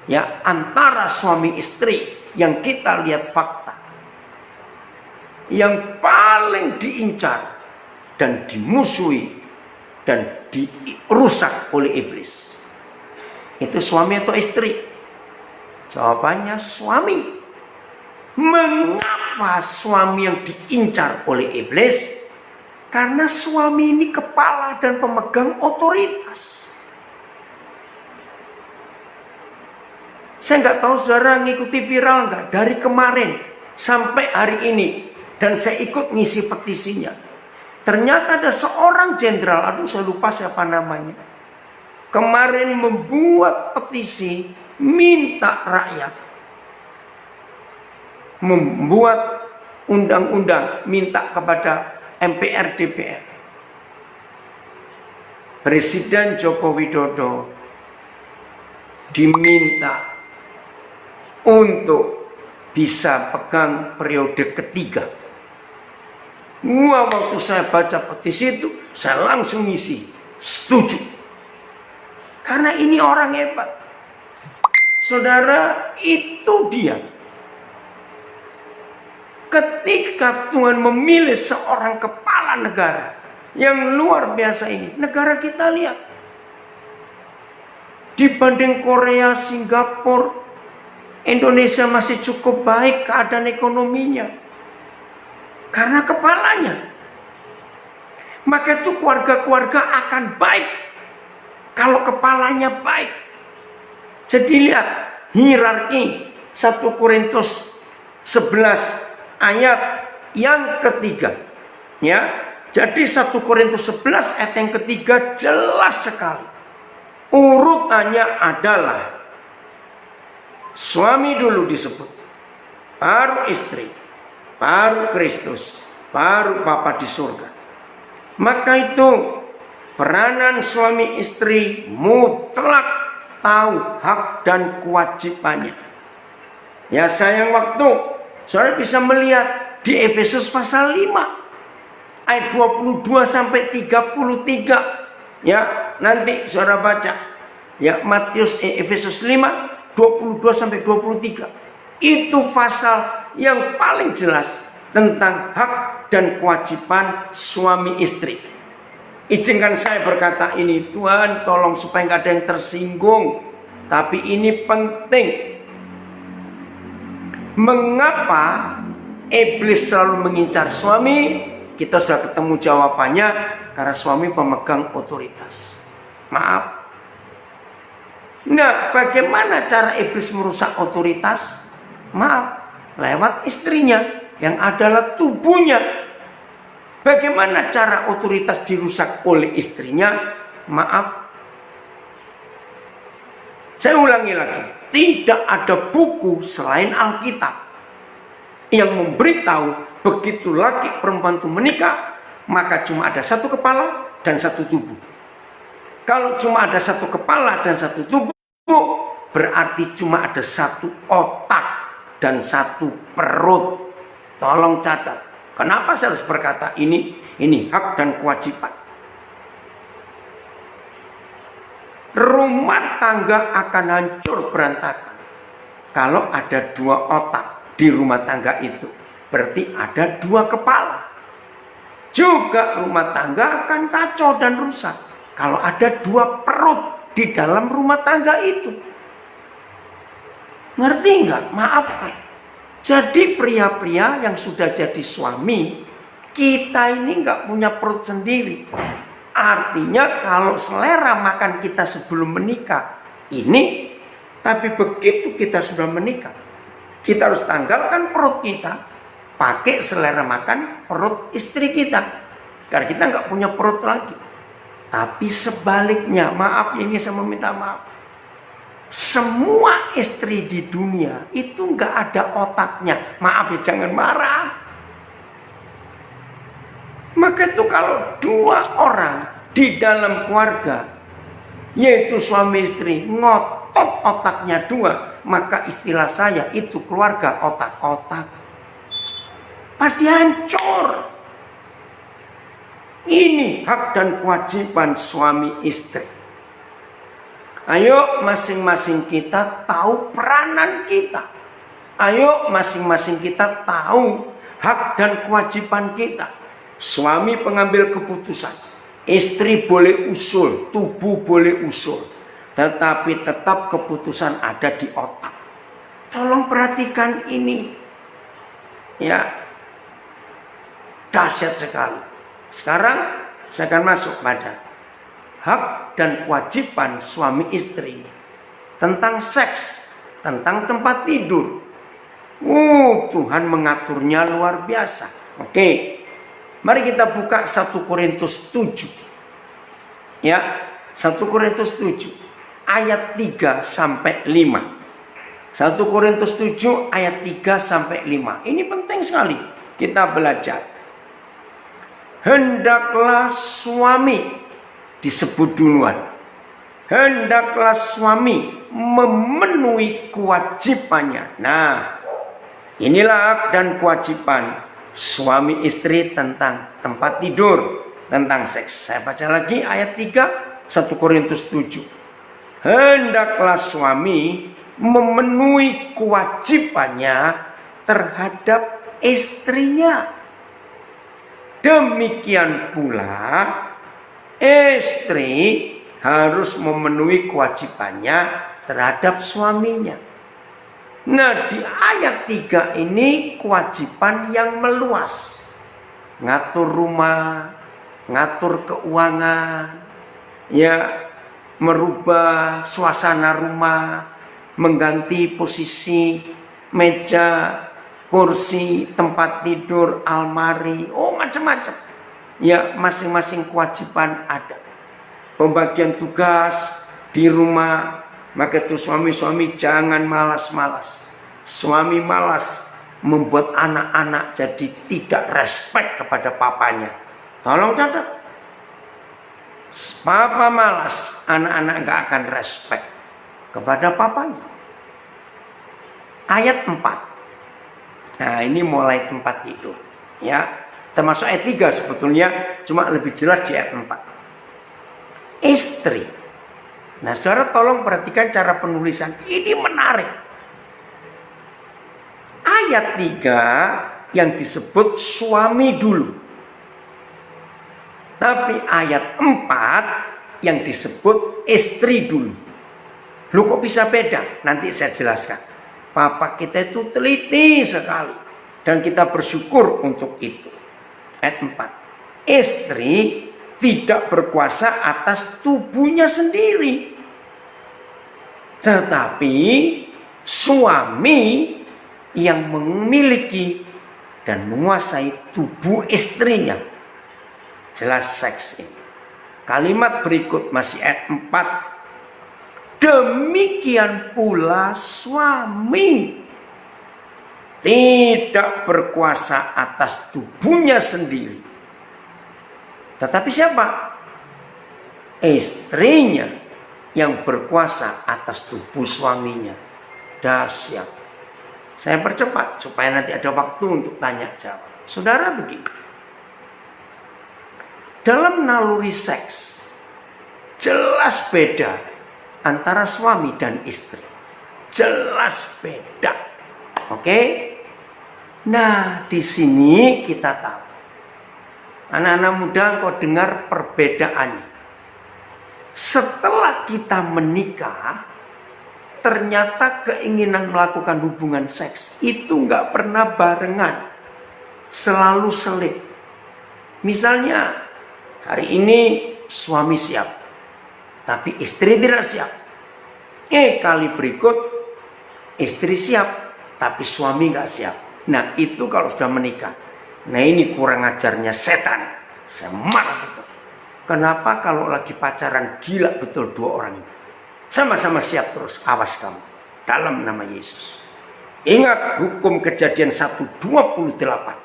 ya antara suami istri yang kita lihat fakta yang paling diincar dan dimusuhi dan dirusak oleh iblis, itu suami atau istri? Jawabannya suami. Mengapa suami yang diincar oleh iblis? Karena suami ini kepala dan pemegang otoritas. Saya nggak tahu saudara ngikuti viral nggak dari kemarin sampai hari ini, dan saya ikut ngisi petisinya. Ternyata ada seorang jenderal, aduh saya lupa siapa namanya, kemarin membuat petisi minta rakyat membuat undang-undang, minta kepada MPR DPR, Presiden Joko Widodo diminta untuk bisa pegang periode ketiga. Waktu saya baca petisi itu, saya langsung ngisi setuju. Karena ini orang hebat. Saudara, itu dia. Ketika Tuhan memilih seorang kepala negara yang luar biasa ini, negara kita lihat. Dibanding Korea, Singapura, Indonesia masih cukup baik keadaan ekonominya. Karena kepalanya. Maka itu keluarga-keluarga akan baik kalau kepalanya baik. Jadi lihat hierarki 1 Korintus 11 ayat yang ketiga. Ya, jadi 1 Korintus 11 ayat yang ketiga jelas sekali. Urutannya adalah suami dulu disebut, baru istri, baru Kristus, baru Bapa di surga. Maka itu peranan suami istri mutlak tahu hak dan kewajibannya. Ya sayang waktu, saudara bisa melihat di Efesus pasal 5 ayat 22 sampai 33. Ya, nanti saudara baca. Ya, Efesus 5 22 sampai 23. Itu pasal yang paling jelas tentang hak dan kewajiban suami istri. Izinkan saya berkata ini, Tuhan tolong supaya nggak ada yang tersinggung. Tapi ini penting. Mengapa iblis selalu mengincar suami? Kita sudah ketemu jawabannya. Karena suami pemegang otoritas. Maaf. Nah, bagaimana cara iblis merusak otoritas? Maaf, lewat istrinya yang adalah tubuhnya. Bagaimana cara otoritas dirusak oleh istrinya? Maaf. Saya ulangi lagi, tidak ada buku selain Alkitab yang memberitahu begitu laki perempuan itu menikah, maka cuma ada satu kepala dan satu tubuh. Kalau cuma ada satu kepala dan satu tubuh, berarti cuma ada satu otak dan satu perut. Tolong catat. Kenapa saya harus berkata ini? Ini hak dan kewajiban. Rumah tangga akan hancur berantakan kalau ada dua otak di rumah tangga itu. Berarti ada dua kepala. Juga rumah tangga akan kacau dan rusak kalau ada dua perut di dalam rumah tangga itu. Ngerti nggak? Maafkan. Jadi pria-pria yang sudah jadi suami, kita ini nggak punya perut sendiri. Artinya kalau selera makan kita sebelum menikah ini, tapi begitu kita sudah menikah, kita harus tanggalkan perut kita, pakai selera makan perut istri kita. Karena kita nggak punya perut lagi. Tapi sebaliknya, maaf ini saya meminta maaf. Semua istri di dunia itu nggak ada otaknya. Maaf ya, jangan marah. Maka itu kalau dua orang di dalam keluarga, yaitu suami istri, ngotot otaknya dua, maka istilah saya itu keluarga otak-otak. Pasti hancur. Ini hak dan kewajiban suami istri. Ayo masing-masing kita tahu peranan kita. Ayo masing-masing kita tahu hak dan kewajiban kita. Suami pengambil keputusan, istri boleh usul, tubuh boleh usul, tetapi tetap keputusan ada di otak. Tolong perhatikan ini, ya, dahsyat sekali. Sekarang saya akan masuk pada hak dan kewajiban suami istri tentang seks, tentang tempat tidur. Tuhan mengaturnya luar biasa. Oke, mari kita buka 1 Korintus 7. Ya, 1 Korintus 7 ayat 3 sampai 5. 1 Korintus 7 ayat 3 sampai 5. Ini penting sekali kita belajar. Hendaklah suami, disebut duluan, hendaklah suami memenuhi kewajibannya. Nah, inilah hak dan kewajiban suami istri tentang tempat tidur, tentang seks. Saya baca lagi ayat 3, 1 Korintus 7. Hendaklah suami memenuhi kewajibannya terhadap istrinya. Demikian pula istri harus memenuhi kewajibannya terhadap suaminya. Nah, di ayat 3 ini kewajiban yang meluas. Ngatur rumah, ngatur keuangan, ya, merubah suasana rumah, mengganti posisi meja, kursi, tempat tidur, almari, macam-macam. Ya, masing-masing kewajiban ada. Pembagian tugas di rumah, maka itu suami-suami jangan malas-malas. Suami malas membuat anak-anak jadi tidak respect kepada papanya. Tolong catat. Papa malas, anak-anak gak akan respect kepada papanya. Ayat 4. Nah, ini mulai tempat tidur, ya, termasuk ayat 3 sebetulnya, cuma lebih jelas di ayat 4. Istri. Nah, saudara tolong perhatikan cara penulisan, ini menarik. Ayat 3 yang disebut suami dulu, tapi ayat 4 yang disebut istri dulu. Loh, kok bisa beda? Nanti saya jelaskan. Papa kita itu teliti sekali, dan kita bersyukur untuk itu. Ayat 4. Istri tidak berkuasa atas tubuhnya sendiri, tetapi suami yang memiliki dan menguasai tubuh istrinya. Jelas seks ini. Kalimat berikut masih ayat 4. Demikian pula suami tidak berkuasa atas tubuhnya sendiri, tetapi siapa? Istrinya yang berkuasa atas tubuh suaminya. Dahsyat. Saya percepat supaya nanti ada waktu untuk tanya jawab. Saudara, begini, dalam naluri seks jelas beda antara suami dan istri. Jelas beda. Oke? Nah, di sini kita tahu. Anak-anak muda, kau dengar perbedaannya. Setelah kita menikah, ternyata keinginan melakukan hubungan seks itu nggak pernah barengan. Selalu selip. Misalnya, hari ini suami siap, tapi istri tidak siap. Kali berikut istri siap, tapi suami nggak siap. Nah, itu kalau sudah menikah. Nah, ini kurang ajarnya setan. Saya marah betul. Kenapa kalau lagi pacaran gila betul dua orang ini? Sama-sama siap terus, awas kamu. Dalam nama Yesus. Ingat hukum Kejadian 1:28.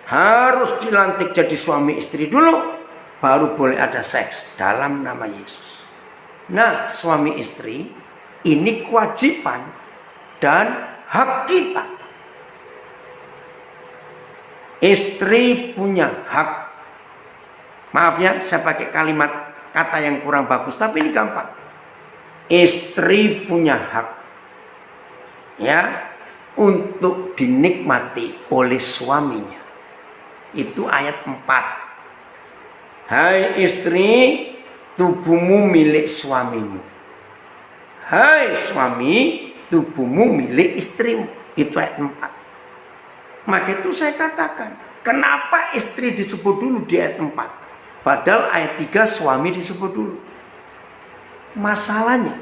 Harus dilantik jadi suami istri dulu, baru boleh ada seks. Dalam nama Yesus. Nah, suami istri ini kewajiban dan hak kita. Istri punya hak. Maaf ya, saya pakai kalimat kata yang kurang bagus, tapi ini gampang. istri punya hak ya untuk dinikmati oleh suaminya. Itu ayat 4. Hai istri, tubuhmu milik suamimu. Hai suami, tubuhmu milik istrimu. Itu ayat 4. Maka itu saya katakan, kenapa istri disebut dulu di ayat 4? Padahal ayat 3 suami disebut dulu. Masalahnya,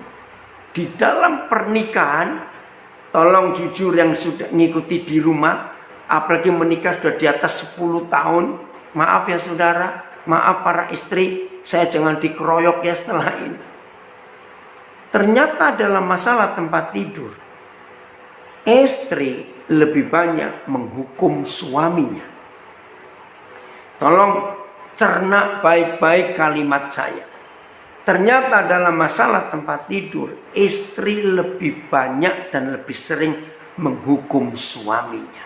di dalam pernikahan, tolong jujur yang sudah ngikuti di rumah, apalagi menikah sudah di atas 10 tahun. Maaf ya saudara, maaf para istri, saya jangan dikeroyok ya setelah ini. Ternyata dalam masalah tempat tidur, istri lebih banyak menghukum suaminya. Tolong cerna baik-baik kalimat saya. Ternyata dalam masalah tempat tidur, istri lebih banyak dan lebih sering menghukum suaminya.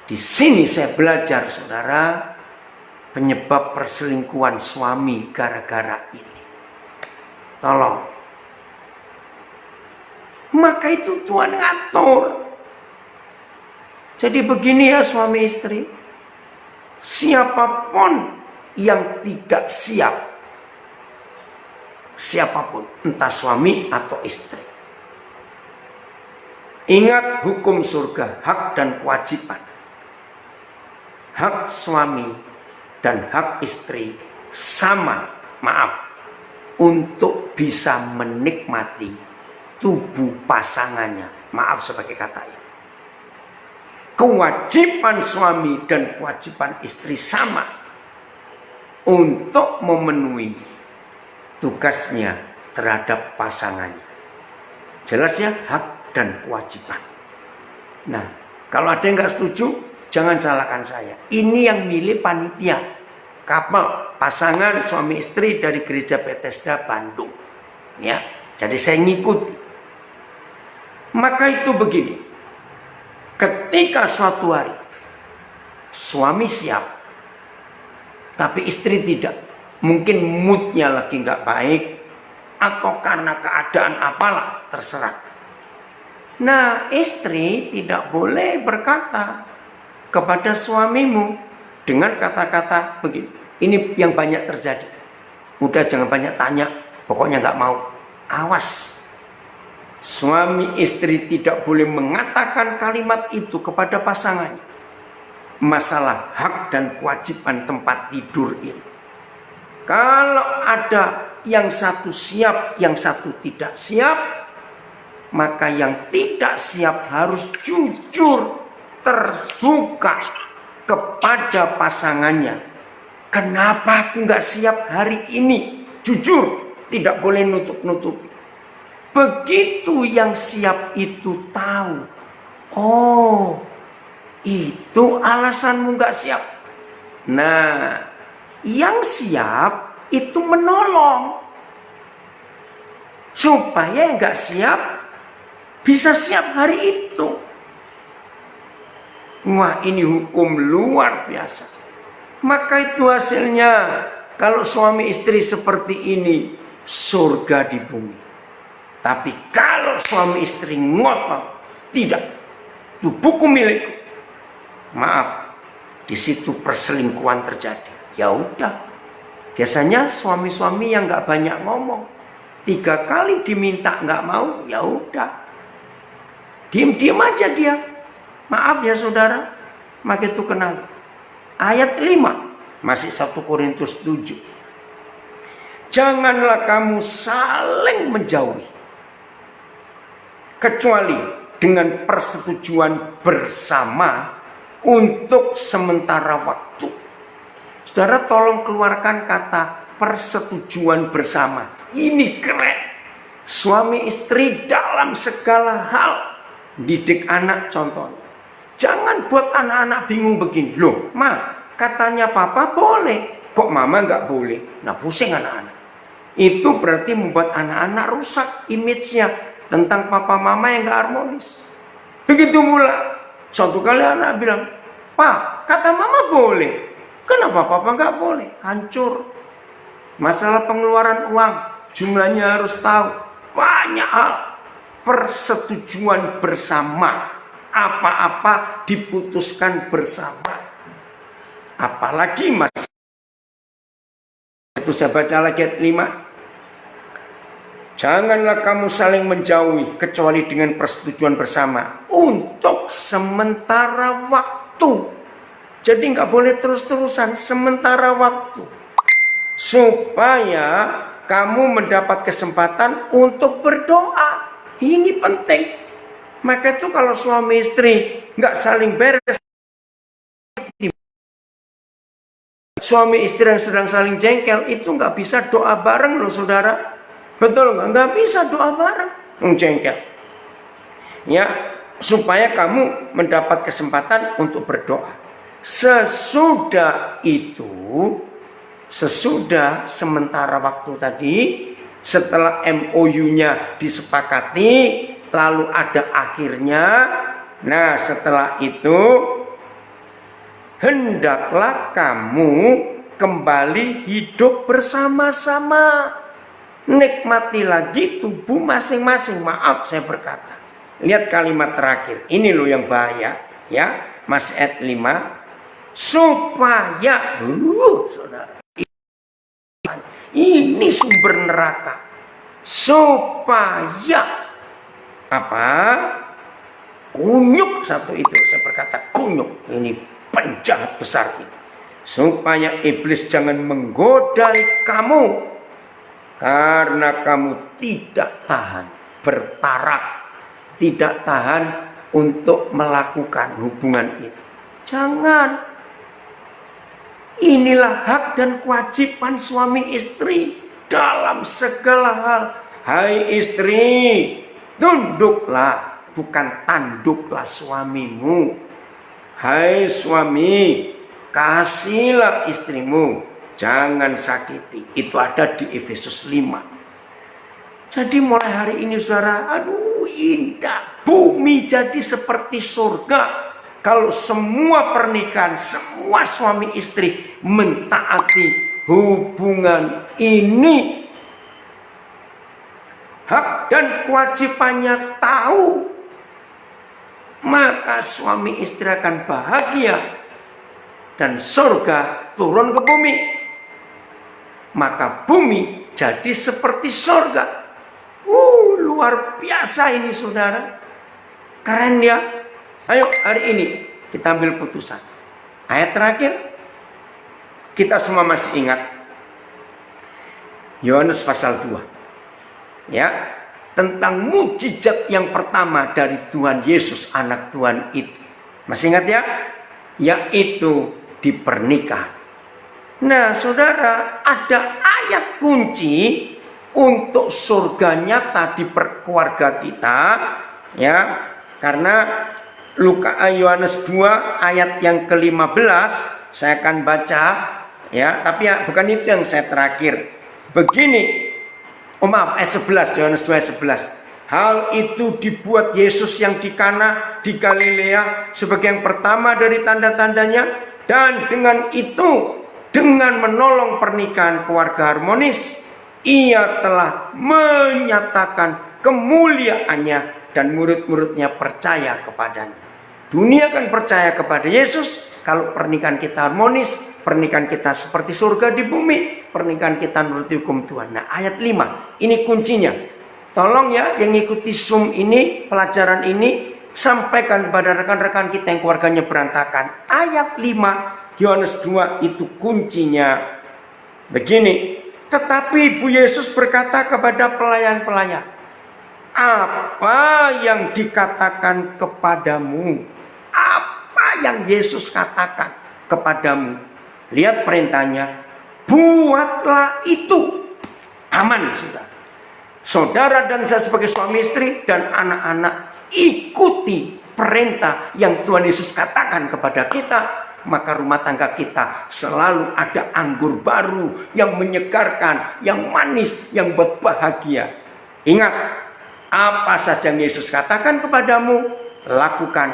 Di sini saya belajar saudara, penyebab perselingkuhan suami gara-gara ini. Tolong. Maka itu Tuhan ngatur. Jadi begini ya suami istri. Siapapun yang tidak siap, siapapun, entah suami atau istri, ingat hukum surga, hak dan kewajiban. Hak suami dan hak istri sama, maaf, untuk bisa menikmati tubuh pasangannya. Maaf sebagai kata ini. Kewajiban suami dan kewajiban istri sama untuk memenuhi tugasnya terhadap pasangannya. Jelas ya, hak dan kewajiban. Nah, kalau ada yang nggak setuju, jangan salahkan saya. Ini yang milih panitia kapal pasangan suami istri dari Gereja Bethesda Bandung. Ya, jadi saya ngikuti. Maka itu begini. Ketika suatu hari suami siap, tapi istri tidak, mungkin moodnya lagi nggak baik, atau karena keadaan apalah, terserah. Nah, istri tidak boleh berkata kepada suamimu dengan kata-kata begini. Ini yang banyak terjadi. Udah jangan banyak tanya, pokoknya nggak mau. Awas. Suami istri tidak boleh mengatakan kalimat itu kepada pasangannya. Masalah hak dan kewajiban tempat tidur ini. Kalau ada yang satu siap, yang satu tidak siap, maka yang tidak siap harus jujur, terbuka kepada pasangannya. Kenapa aku nggak siap hari ini? Jujur, tidak boleh nutup-nutupi. Begitu yang siap itu tahu, oh itu alasanmu nggak siap. Nah, yang siap itu menolong supaya yang nggak siap bisa siap hari itu. Wah, ini hukum luar biasa. Maka itu hasilnya, kalau suami istri seperti ini, surga di bumi. Tapi kalau suami istri ngotot, tidak, itu buku milikku, maaf, di situ perselingkuhan terjadi. Ya udah, biasanya suami-suami yang nggak banyak ngomong, 3 kali diminta nggak mau, ya udah, diem-diem aja dia. Maaf ya saudara, maka itu kenal. Ayat 5, masih 1 Korintus 7. Janganlah kamu saling menjauhi, kecuali dengan persetujuan bersama untuk sementara waktu. Saudara tolong keluarkan kata persetujuan bersama. Ini keren. Suami istri dalam segala hal. Didik anak contohnya. Jangan buat anak-anak bingung begini. Loh, ma, katanya papa boleh, kok mama nggak boleh? Nah, pusing anak-anak. Itu berarti membuat anak-anak rusak image-nya tentang papa mama yang gak harmonis. Begitu pula, suatu kali anak bilang, Pak, kata mama boleh, kenapa papa gak boleh? Hancur. Masalah pengeluaran uang, jumlahnya harus tahu, banyak hal. Persetujuan bersama, apa-apa diputuskan bersama. Apalagi mas, itu saya baca lagi ayat 5. Janganlah kamu saling menjauhi kecuali dengan persetujuan bersama untuk sementara waktu. Jadi nggak boleh terus-terusan, sementara waktu, supaya kamu mendapat kesempatan untuk berdoa. Ini penting. Maka itu kalau suami istri nggak saling beres, suami istri yang sedang saling jengkel, itu nggak bisa doa bareng loh saudara. Betul nggak? Nggak bisa doa bareng, jengkel. Ya, supaya kamu mendapat kesempatan untuk berdoa. Sesudah itu, sesudah sementara waktu tadi, setelah MOU-nya disepakati, lalu ada akhirnya. Nah, setelah itu hendaklah kamu kembali hidup bersama-sama. Nikmati lagi tubuh masing-masing. Maaf saya berkata. Lihat kalimat terakhir. Ini loh yang bahaya. Ya, Mas ayat 5. Supaya, saudara, ini sumber neraka. Supaya apa? Kunyuk satu itu. Saya berkata kunyuk. Ini penjahat besar ini. Supaya iblis jangan menggodai kamu, karena kamu tidak tahan bertaraf, tidak tahan untuk melakukan hubungan itu. Jangan. Inilah hak dan kewajiban suami istri dalam segala hal. Hai istri, tunduklah, bukan tanduklah suamimu. Hai suami, kasihlah istrimu, jangan sakiti. Itu ada di Efesus 5. Jadi mulai hari ini saudara, aduh indah. Bumi jadi seperti surga. Kalau semua pernikahan, semua suami istri mentaati hubungan ini. Hak dan kewajibannya tahu. Maka suami istri akan bahagia. Dan surga turun ke bumi. Maka bumi jadi seperti surga. Luar biasa ini saudara. Keren ya. Ayo hari ini kita ambil putusan. Ayat terakhir. Kita semua masih ingat. Yohanes pasal 2. Ya. Tentang mukjizat yang pertama dari Tuhan Yesus anak Tuhan itu. Masih ingat ya? Yaitu di pernikahan. Nah saudara, ada ayat kunci untuk surga nyata di keluarga kita. Ya, karena Yohanes 2 ayat yang ke-15 saya akan baca. Ya, tapi ya, bukan itu yang saya terakhir. Begini. Maaf, ayat 11, Yohanes 2 ayat 11. Hal itu dibuat Yesus yang di Kana di Galilea sebagai yang pertama dari tanda-tandanya, dan dengan itu, dengan menolong pernikahan keluarga harmonis, ia telah menyatakan kemuliaannya dan murid-muridnya percaya kepadanya. Dunia kan percaya kepada Yesus kalau pernikahan kita harmonis, pernikahan kita seperti surga di bumi, pernikahan kita menurut hukum Tuhan. Nah, ayat 5, ini kuncinya. Tolong ya yang ikuti Zoom ini, pelajaran ini, sampaikan kepada rekan-rekan kita yang keluarganya berantakan. Ayat 5, Yohanes 2 itu kuncinya. Begini, tetapi Ibu Yesus berkata kepada pelayan-pelayan, apa yang dikatakan kepadamu? Apa yang Yesus katakan kepadamu? Lihat perintahnya, buatlah itu. Aman sudah. Saudara dan saya sebagai suami istri dan anak-anak, ikuti perintah yang Tuhan Yesus katakan kepada kita. Maka rumah tangga kita selalu ada anggur baru yang menyegarkan, yang manis, yang buat bahagia. Ingat, apa saja yang Yesus katakan kepadamu, lakukan,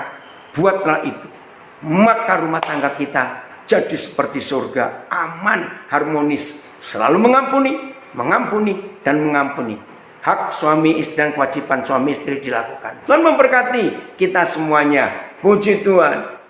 buatlah itu. Maka rumah tangga kita jadi seperti surga, aman, harmonis, selalu mengampuni, mengampuni, dan mengampuni. hak suami istri dan kewajiban suami istri dilakukan. Tuhan memberkati kita semuanya. Puji Tuhan.